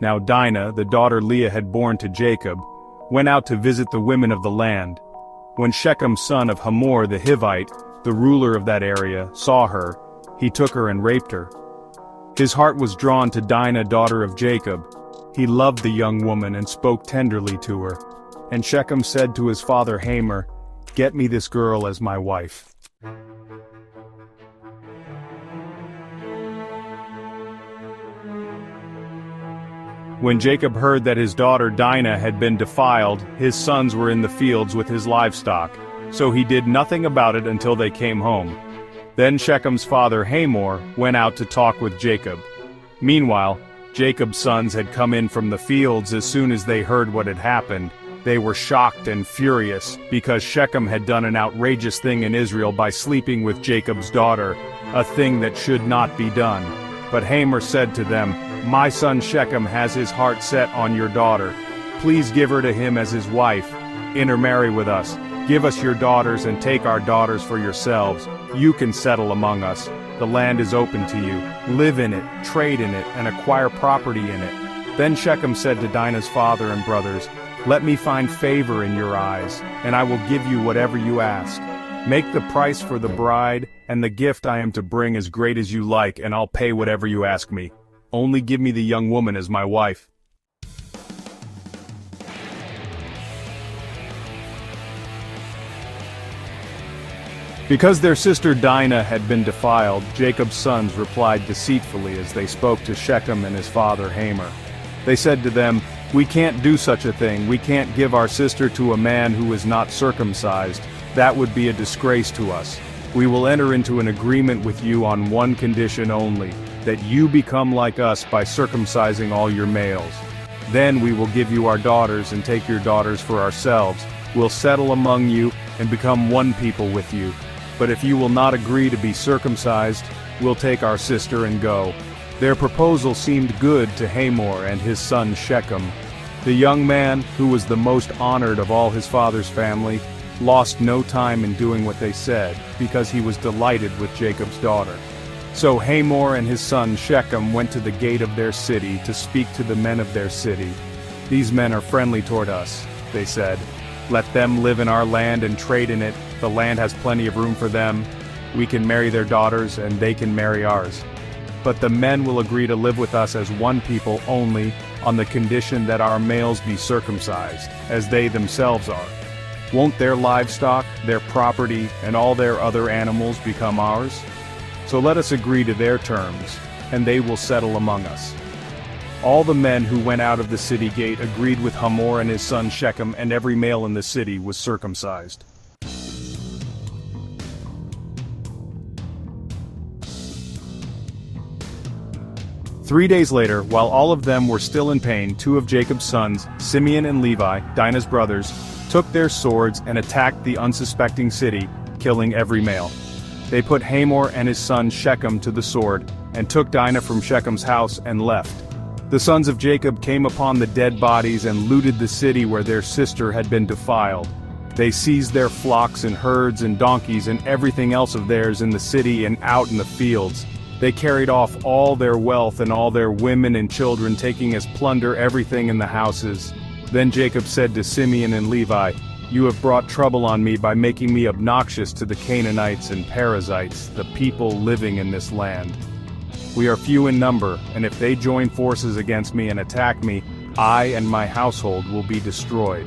Now Dinah, the daughter Leah had borne to Jacob, went out to visit the women of the land. When Shechem son of Hamor the Hivite, the ruler of that area, saw her, he took her and raped her. His heart was drawn to Dinah daughter of Jacob. He loved the young woman and spoke tenderly to her. And Shechem said to his father Hamor, "Get me this girl as my wife." When Jacob heard that his daughter Dinah had been defiled, his sons were in the fields with his livestock, so he did nothing about it until they came home. Then Shechem's father Hamor went out to talk with Jacob. Meanwhile, Jacob's sons had come in from the fields as soon as they heard what had happened. They were shocked and furious, because Shechem had done an outrageous thing in Israel by sleeping with Jacob's daughter, a thing that should not be done. But Hamor said to them, "My son Shechem has his heart set on your daughter. Please give her to him as his wife. Intermarry with us. Give us your daughters and take our daughters for yourselves. You can settle among us. The land is open to you. Live in it, trade in it, and acquire property in it." Then Shechem said to Dinah's father and brothers, "Let me find favor in your eyes, and I will give you whatever you ask. Make the price for the bride and the gift I am to bring as great as you like, and I'll pay whatever you ask me. Only give me the young woman as my wife." Because their sister Dinah had been defiled, Jacob's sons replied deceitfully as they spoke to Shechem and his father Hamor. They said to them, "We can't do such a thing. We can't give our sister to a man who is not circumcised. That would be a disgrace to us. We will enter into an agreement with you on one condition only, that you become like us by circumcising all your males. Then we will give you our daughters and take your daughters for ourselves. We'll settle among you and become one people with you. But if you will not agree to be circumcised, we'll take our sister and go." Their proposal seemed good to Hamor and his son Shechem. The young man, who was the most honored of all his father's family, lost no time in doing what they said, because he was delighted with Jacob's daughter. So Hamor and his son Shechem went to the gate of their city to speak to the men of their city. "These men are friendly toward us," they said. "Let them live in our land and trade in it. The land has plenty of room for them. We can marry their daughters and they can marry ours. But the men will agree to live with us as one people only, on the condition that our males be circumcised, as they themselves are. Won't their livestock, their property, and all their other animals become ours? So let us agree to their terms, and they will settle among us." All the men who went out of the city gate agreed with Hamor and his son Shechem, and every male in the city was circumcised. Three days later, while all of them were still in pain, two of Jacob's sons, Simeon and Levi, Dinah's brothers, took their swords and attacked the unsuspecting city, killing every male. They put Hamor and his son Shechem to the sword, and took Dinah from Shechem's house and left. The sons of Jacob came upon the dead bodies and looted the city where their sister had been defiled. They seized their flocks and herds and donkeys and everything else of theirs in the city and out in the fields. They carried off all their wealth and all their women and children, taking as plunder everything in the houses. Then Jacob said to Simeon and Levi, "You have brought trouble on me by making me obnoxious to the Canaanites and Perizzites, the people living in this land. We are few in number, and if they join forces against me and attack me, I and my household will be destroyed."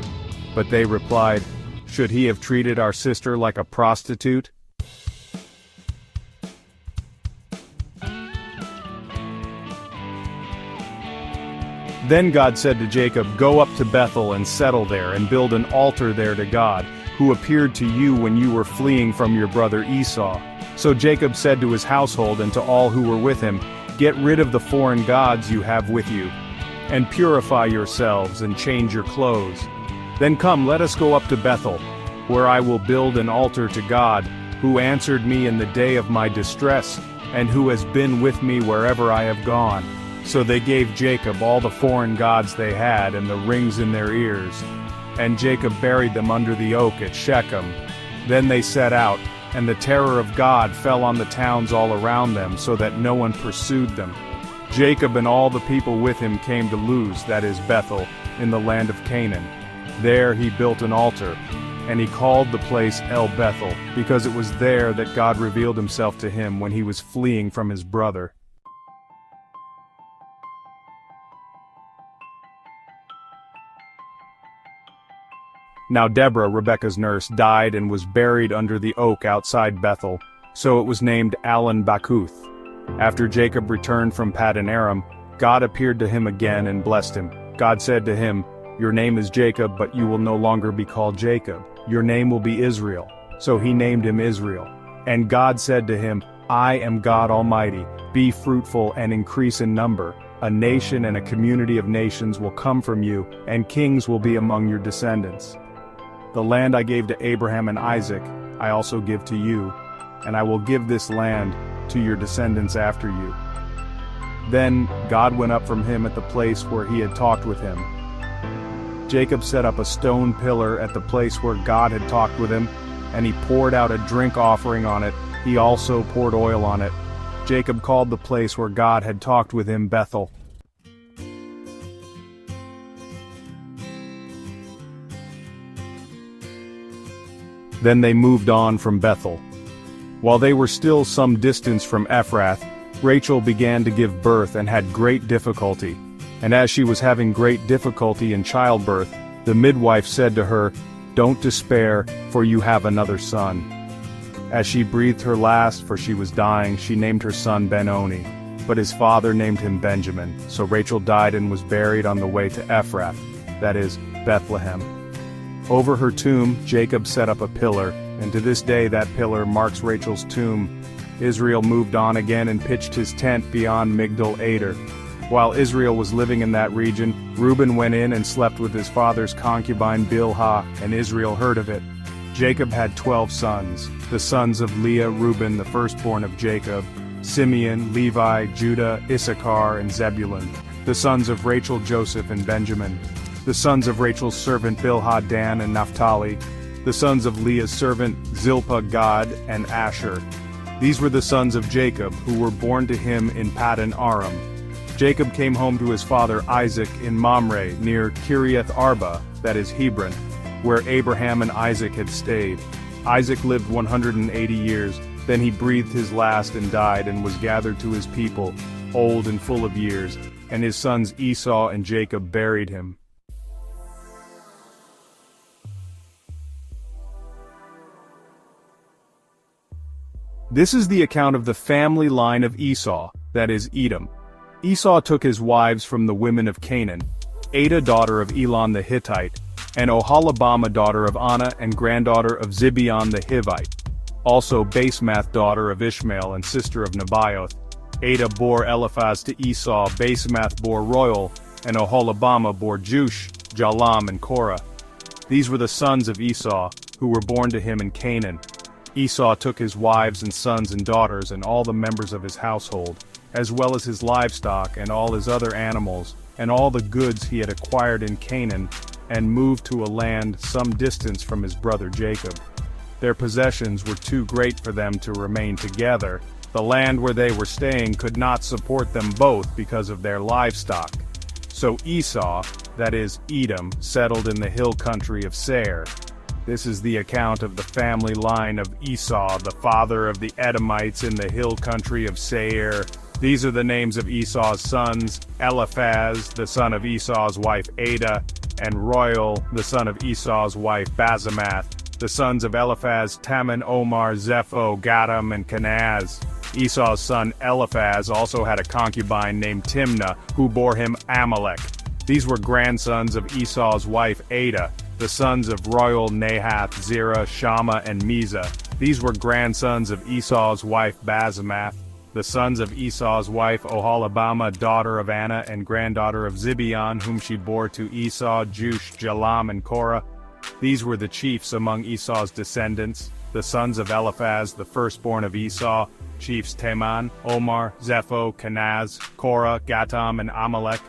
But they replied, "Should he have treated our sister like a prostitute?" Then God said to Jacob, "Go up to Bethel and settle there, and build an altar there to God, who appeared to you when you were fleeing from your brother Esau." So Jacob said to his household and to all who were with him, "Get rid of the foreign gods you have with you, and purify yourselves and change your clothes. Then come, let us go up to Bethel, where I will build an altar to God, who answered me in the day of my distress, and who has been with me wherever I have gone." So they gave Jacob all the foreign gods they had and the rings in their ears. And Jacob buried them under the oak at Shechem. Then they set out, and the terror of God fell on the towns all around them, so that no one pursued them. Jacob and all the people with him came to Luz, that is Bethel, in the land of Canaan. There he built an altar, and he called the place El Bethel, because it was there that God revealed himself to him when he was fleeing from his brother. Now Deborah, Rebekah's nurse, died and was buried under the oak outside Bethel, so it was named Allon Bakuth. After Jacob returned from Paddan Aram, God appeared to him again and blessed him. God said to him, "Your name is Jacob, but you will no longer be called Jacob. Your name will be Israel." So he named him Israel. And God said to him, "I am God Almighty. Be fruitful and increase in number. A nation and a community of nations will come from you, and kings will be among your descendants. The land I gave to Abraham and Isaac, I also give to you, and I will give this land to your descendants after you." Then God went up from him at the place where he had talked with him. Jacob set up a stone pillar at the place where God had talked with him, and he poured out a drink offering on it. He also poured oil on it. Jacob called the place where God had talked with him Bethel. Then they moved on from Bethel. While they were still some distance from Ephrath, Rachel began to give birth and had great difficulty. And as she was having great difficulty in childbirth, the midwife said to her, "Don't despair, for you have another son." As she breathed her last, for she was dying, she named her son Ben-Oni, but his father named him Benjamin. So Rachel died and was buried on the way to Ephrath, that is, Bethlehem. Over her tomb, Jacob set up a pillar, and to this day that pillar marks Rachel's tomb. Israel moved on again and pitched his tent beyond Migdal Eder. While Israel was living in that region, Reuben went in and slept with his father's concubine Bilhah, and Israel heard of it. Jacob had 12 sons, the sons of Leah, Reuben, the firstborn of Jacob, Simeon, Levi, Judah, Issachar, and Zebulun, the sons of Rachel, Joseph, and Benjamin, the sons of Rachel's servant Bilhah, Dan, and Naphtali, the sons of Leah's servant Zilpah, Gad, and Asher. These were the sons of Jacob, who were born to him in Paddan Aram. Jacob came home to his father Isaac in Mamre, near Kiriath Arba, that is Hebron, where Abraham and Isaac had stayed. Isaac lived 180 years, then he breathed his last and died and was gathered to his people, old and full of years, and his sons Esau and Jacob buried him. This is the account of the family line of Esau, that is Edom. Esau took his wives from the women of Canaan, Adah daughter of Elon the Hittite, and Oholibamah daughter of Anah and granddaughter of Zibeon the Hivite, also Basemath daughter of Ishmael and sister of Nebaioth. Adah bore Eliphaz to Esau, Basemath bore Royal, and Oholibamah bore Jush, Jalam, and Korah. These were the sons of Esau, who were born to him in Canaan. Esau took his wives and sons and daughters and all the members of his household, as well as his livestock and all his other animals, and all the goods he had acquired in Canaan, and moved to a land some distance from his brother Jacob. Their possessions were too great for them to remain together. The land where they were staying could not support them both because of their livestock. So Esau, that is Edom, settled in the hill country of Seir. This is the account of the family line of Esau, the father of the Edomites in the hill country of Seir. These are the names of Esau's sons: Eliphaz, the son of Esau's wife Adah, and Royal, the son of Esau's wife Basemath. The sons of Eliphaz: Taman, Omar, Zepho, Gatam, and Kenaz. Esau's son Eliphaz also had a concubine named Timnah, who bore him Amalek. These were grandsons of Esau's wife Adah. The sons of Royal: Nahath, Zerah, Shammah, and Mizah. These were grandsons of Esau's wife Basemath. The sons of Esau's wife Oholibamah, daughter of Anah and granddaughter of Zibeon, whom she bore to Esau: Jush, Jalam, and Korah. These were the chiefs among Esau's descendants. The sons of Eliphaz, the firstborn of Esau, chiefs Teman, Omar, Zepho, Kenaz, Korah, Gatam, and Amalek.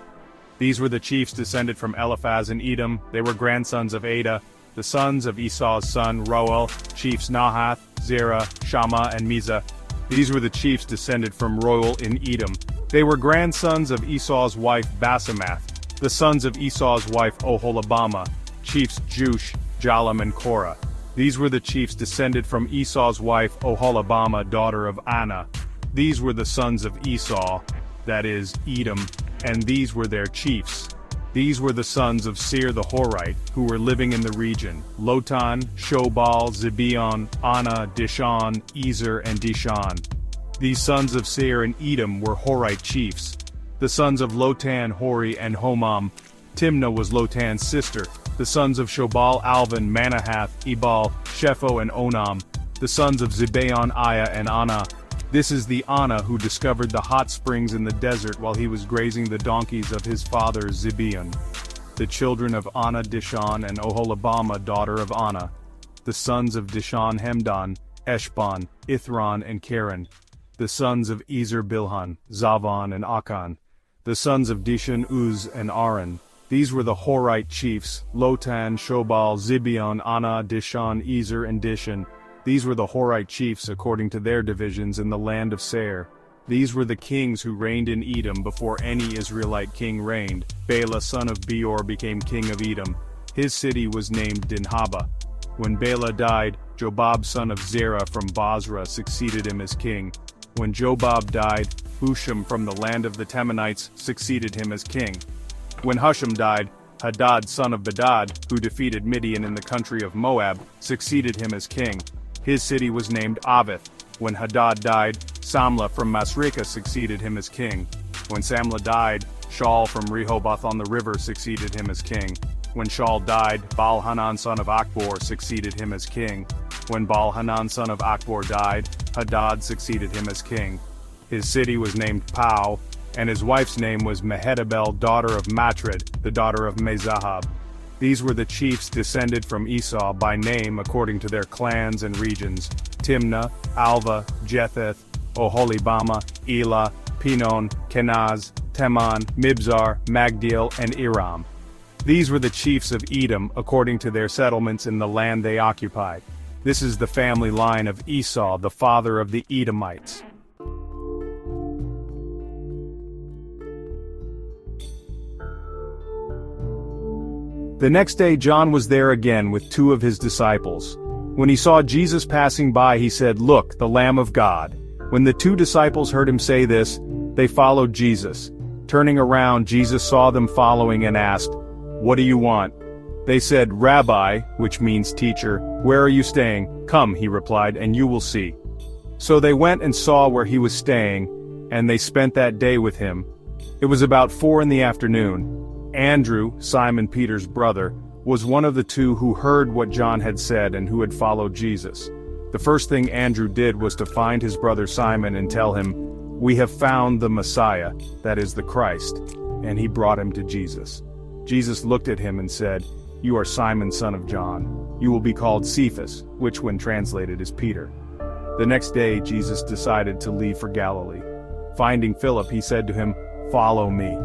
These were the chiefs descended from Eliphaz and Edom. They were grandsons of Adah. The sons of Esau's son Roel, chiefs Nahath, Zerah, Shammah, and Mizah. These were the chiefs descended from Roel in Edom. They were grandsons of Esau's wife Basemath, the sons of Esau's wife Oholibamah, chiefs Jush, Jalam and Korah. These were the chiefs descended from Esau's wife Oholibamah, daughter of Anah. These were the sons of Esau, that is, Edom, and these were their chiefs. These were the sons of Seir the Horite, who were living in the region: Lotan, Shobal, Zibeon, Anah, Dishon, Ezer, and Dishan. These sons of Seir and Edom were Horite chiefs. The sons of Lotan, Hori, and Homam. Timnah was Lotan's sister. The sons of Shobal, Alvan, Manahath, Ebal, Shepho, and Onam. The sons of Zibeon, Aiah, and Anah. This is the Anah who discovered the hot springs in the desert while he was grazing the donkeys of his father Zibeon. The children of Anah, Dishon, and Oholibamah, daughter of Anah. The sons of Dishon, Hemdan, Eshban, Ithran, and Karen. The sons of Ezer, Bilhan, Zavan, and Akan. The sons of Dishon, Uz, and Aaron. These were the Horite chiefs: Lotan, Shobal, Zibeon, Anah, Dishon, Ezer, and Dishon. These were the Horite chiefs according to their divisions in the land of Seir. These were the kings who reigned in Edom before any Israelite king reigned. Bela son of Beor became king of Edom. His city was named Dinhaba. When Bela died, Jobab son of Zerah from Basra succeeded him as king. When Jobab died, Husham from the land of the Temanites succeeded him as king. When Husham died, Hadad son of Bedad, who defeated Midian in the country of Moab, succeeded him as king. His city was named Avith. When Hadad died, Samlah from Masrekah succeeded him as king. When Samlah died, Shaul from Rehoboth on the river succeeded him as king. When Shaul died, Baal-Hanan son of Akbor succeeded him as king. When Baal-Hanan son of Akbor died, Hadad succeeded him as king. His city was named Pau, and his wife's name was Mehetabel, daughter of Matred, the daughter of Mezahab. These were the chiefs descended from Esau by name according to their clans and regions: Timnah, Alva, Jetheth, Oholibamah, Elah, Pinon, Kenaz, Teman, Mibzar, Magdiel, and Iram. These were the chiefs of Edom according to their settlements in the land they occupied. This is the family line of Esau, the father of the Edomites. The next day John was there again with two of his disciples. When he saw Jesus passing by, he said, "Look, the Lamb of God." When the two disciples heard him say this, they followed Jesus. Turning around, Jesus saw them following and asked, "What do you want?" They said, "Rabbi," which means teacher, "where are you staying?" "Come," he replied, "and you will see." So they went and saw where he was staying, and they spent that day with him. It was about 4 PM. Andrew, Simon Peter's brother, was one of the two who heard what John had said and who had followed Jesus. The first thing Andrew did was to find his brother Simon and tell him, "We have found the Messiah," that is the Christ, and he brought him to Jesus. Jesus looked at him and said, "You are Simon son of John. You will be called Cephas," which when translated is Peter. The next day Jesus decided to leave for Galilee. Finding Philip, he said to him, "Follow me."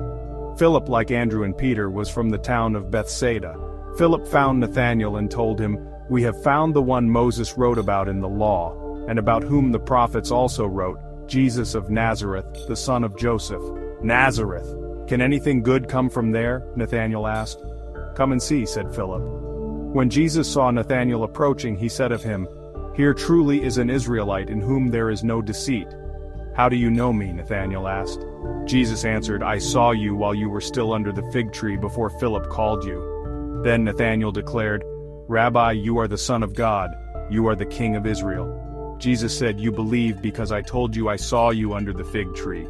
Philip, like Andrew and Peter, was from the town of Bethsaida. Philip found Nathanael and told him, "We have found the one Moses wrote about in the law, and about whom the prophets also wrote, Jesus of Nazareth, the son of Joseph." "Nazareth! Can anything good come from there?" Nathanael asked. "Come and see," said Philip. When Jesus saw Nathanael approaching, he said of him, "Here truly is an Israelite in whom there is no deceit." "How do you know me?" Nathanael asked. Jesus answered, "I saw you while you were still under the fig tree before Philip called you." Then Nathanael declared, "Rabbi, you are the Son of God. You are the King of Israel." Jesus said, "You believe because I told you I saw you under the fig tree.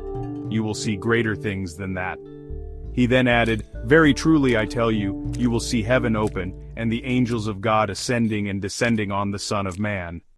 You will see greater things than that." He then added, "Very truly I tell you, you will see heaven open, and the angels of God ascending and descending on the Son of Man."